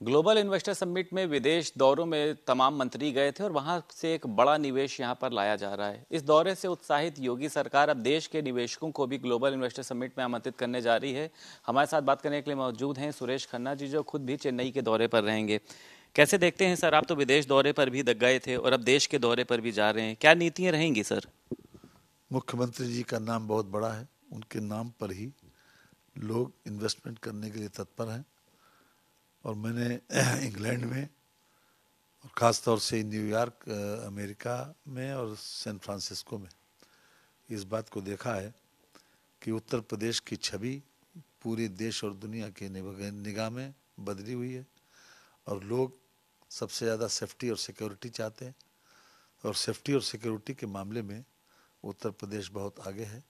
Global investor summit में विदेश दौरों में तमाम मंत्री गए थे और वहां से एक बड़ा निवेश यहां पर लाया जा रहा है। इस दौरे से उत्साहित योगी सरकार अब देश के निवेशकों को भी ग्लोबल इन्वेस्टर समिट में आमंत्रित करने जा रही है। हमारे साथ बात करने के लिए मौजूद हैं सुरेश खन्ना जी, जो खुद भी चेन्नई के दौरे पर रहेंगे। कैसे देखते हैं सर, आप तो विदेश दौरे पर भी गए थे और अब देश के दौरे पर भी जा रहे हैं, क्या नीतियां रहेंगी सर? मुख्यमंत्री जी का नाम बहुत बड़ा है, उनके नाम पर ही लोग इन्वेस्टमेंट करने के लिए तत्पर हैं। और मैंने इंग्लैंड में और ख़ास तौर से न्यूयॉर्क अमेरिका में और सैन फ्रांसिस्को में इस बात को देखा है कि उत्तर प्रदेश की छवि पूरी देश और दुनिया की निगाह में बदली हुई है और लोग सबसे ज़्यादा सेफ्टी और सिक्योरिटी चाहते हैं। और सेफ्टी और सिक्योरिटी के मामले में उत्तर प्रदेश बहुत आगे है।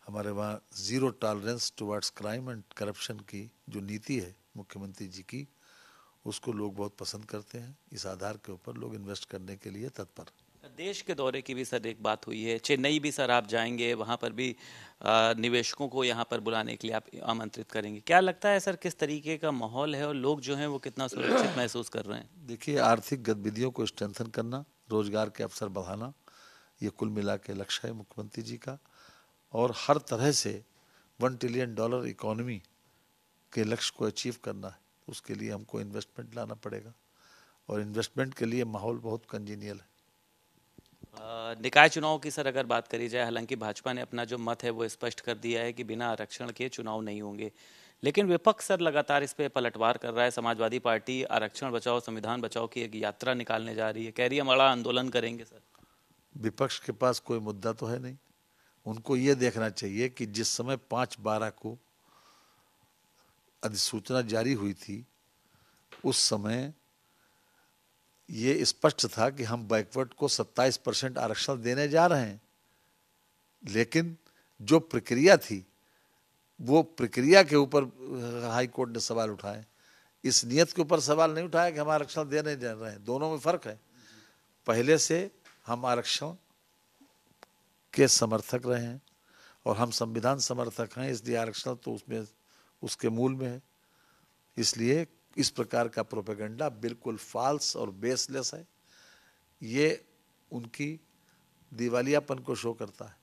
हमारे वहाँ zero tolerance towards crime and corruption की जो नीति है मुख्यमंत्री जी की, उसको लोग बहुत पसंद करते हैं। इस आधार के ऊपर लोग इन्वेस्ट करने के लिए तत्पर। देश के दौरे की भी सर एक बात हुई है, चेन्नई भी सर आप जाएंगे, वहां पर भी निवेशकों को यहां पर बुलाने के लिए आप आमंत्रित करेंगे। क्या लगता है सर, किस तरीके का माहौल है और लोग जो हैं वो कितना सुरक्षित महसूस कर रहे हैं? देखिए, आर्थिक गतिविधियों को स्ट्रेंथन करना, रोजगार के अवसर बढ़ाना, ये कुल मिला के लक्ष्य है मुख्यमंत्री जी का। और हर तरह से $1 ट्रिलियन इकोनॉमी के लक्ष्य को अचीव करना है। उसके लिए हमको इन्वेस्टमेंट लाना पड़ेगा और इन्वेस्टमेंट के लिए माहौल बहुत कंजीनियल है। निकाय चुनाव की सर अगर बात करी जाए, हालांकि भाजपा ने अपना जो मत है वो स्पष्ट कर दिया है कि बिना आरक्षण के चुनाव नहीं होंगे, लेकिन विपक्ष सर लगातार इस पे पलटवार कर रहा है। समाजवादी पार्टी आरक्षण बचाओ संविधान बचाओ की एक यात्रा निकालने जा रही है, कह रही है बड़ा आंदोलन करेंगे सर। विपक्ष के पास कोई मुद्दा तो है नहीं। उनको ये देखना चाहिए कि जिस समय 5/12 को अधिसूचना जारी हुई थी, उस समय ये स्पष्ट था कि हम बैकवर्ड को 27% आरक्षण देने जा रहे हैं। लेकिन जो प्रक्रिया थी, वो प्रक्रिया के ऊपर हाई कोर्ट ने सवाल उठाए। इस नियत के ऊपर सवाल नहीं उठाया कि हम आरक्षण देने जा रहे हैं। दोनों में फर्क है। पहले से हम आरक्षण के समर्थक रहे हैं और हम संविधान समर्थक हैं, इसलिए आरक्षण तो उसमें उसके मूल में है। इसलिए इस प्रकार का प्रोपेगेंडा बिल्कुल फॉल्स और बेसलेस है। ये उनकी दिवालियापन को शो करता है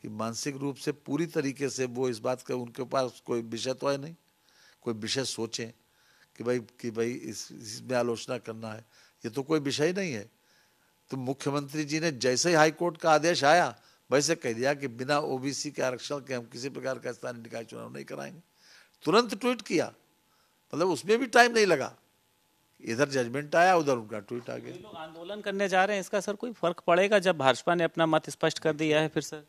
कि मानसिक रूप से पूरी तरीके से वो इस बात का, उनके पास कोई विषय तो है नहीं, कोई विषय सोचें कि भाई इसमें आलोचना करना है। ये तो कोई विषय नहीं है। तो मुख्यमंत्री जी ने जैसे ही हाई कोर्ट का आदेश आया वैसे कह दिया कि बिना ओबीसी के आरक्षण के हम किसी प्रकार का स्थानीय निकाय चुनाव नहीं कराएंगे। तुरंत ट्वीट किया, मतलब उसमें भी टाइम नहीं लगा। इधर जजमेंट आया, उधर उनका ट्वीट आ गया। लोग आंदोलन करने जा रहे हैं, इसका सर कोई फर्क पड़ेगा जब भाजपा ने अपना मत स्पष्ट कर दिया है? फिर सर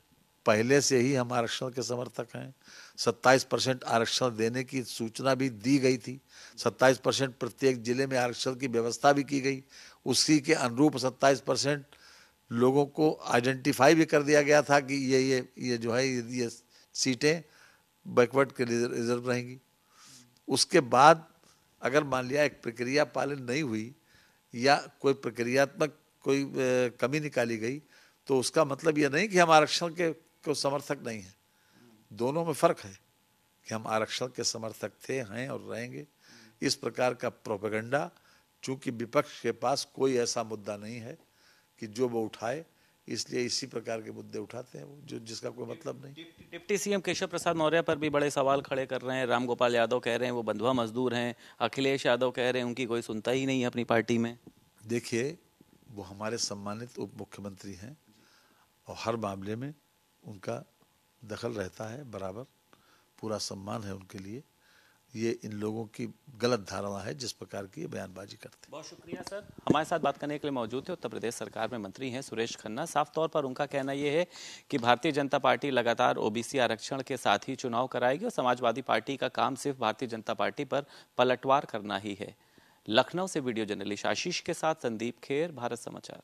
पहले से ही हम आरक्षण के समर्थक हैं। 27% आरक्षण देने की सूचना भी दी गई थी। 27% प्रत्येक जिले में आरक्षण की व्यवस्था भी की गई। उसी के अनुरूप 27% लोगों को आइडेंटिफाई भी कर दिया गया था कि ये जो है ये सीटें बैकवर्ड के रिजर्व रहेंगी। उसके बाद अगर मान लिया एक प्रक्रिया पालन नहीं हुई या कोई प्रक्रियात्मक कोई कमी निकाली गई, तो उसका मतलब ये नहीं कि हम आरक्षण के को समर्थक नहीं हैं। दोनों में फर्क है कि हम आरक्षण के समर्थक थे, हैं और रहेंगे। इस प्रकार का प्रोपेगेंडा, चूंकि विपक्ष के पास कोई ऐसा मुद्दा नहीं है कि जो वो उठाए, इसलिए इसी प्रकार के मुद्दे उठाते हैं वो, जो जिसका कोई मतलब नहीं। डिप्टी सीएम केशव प्रसाद मौर्य पर भी बड़े सवाल खड़े कर रहे हैं। राम गोपाल यादव कह रहे हैं वो बंधुआ मजदूर हैं। अखिलेश यादव कह रहे हैं उनकी कोई सुनता ही नहीं है अपनी पार्टी में। देखिए, वो हमारे सम्मानित उप मुख्यमंत्री हैं और हर मामले में उनका दखल रहता है बराबर। पूरा सम्मान है उनके लिए। ये इन लोगों की गलत धारणा है जिस प्रकार की बयानबाजी करते हैं। बहुत शुक्रिया सर, हमारे साथ बात करने के लिए मौजूद थे उत्तर प्रदेश सरकार में मंत्री हैं सुरेश खन्ना। साफ तौर पर उनका कहना यह है कि भारतीय जनता पार्टी लगातार ओबीसी आरक्षण के साथ ही चुनाव कराएगी और समाजवादी पार्टी का काम सिर्फ भारतीय जनता पार्टी पर पलटवार करना ही है। लखनऊ से वीडियो जर्नलिस्ट आशीष के साथ संदीप खेर, भारत समाचार।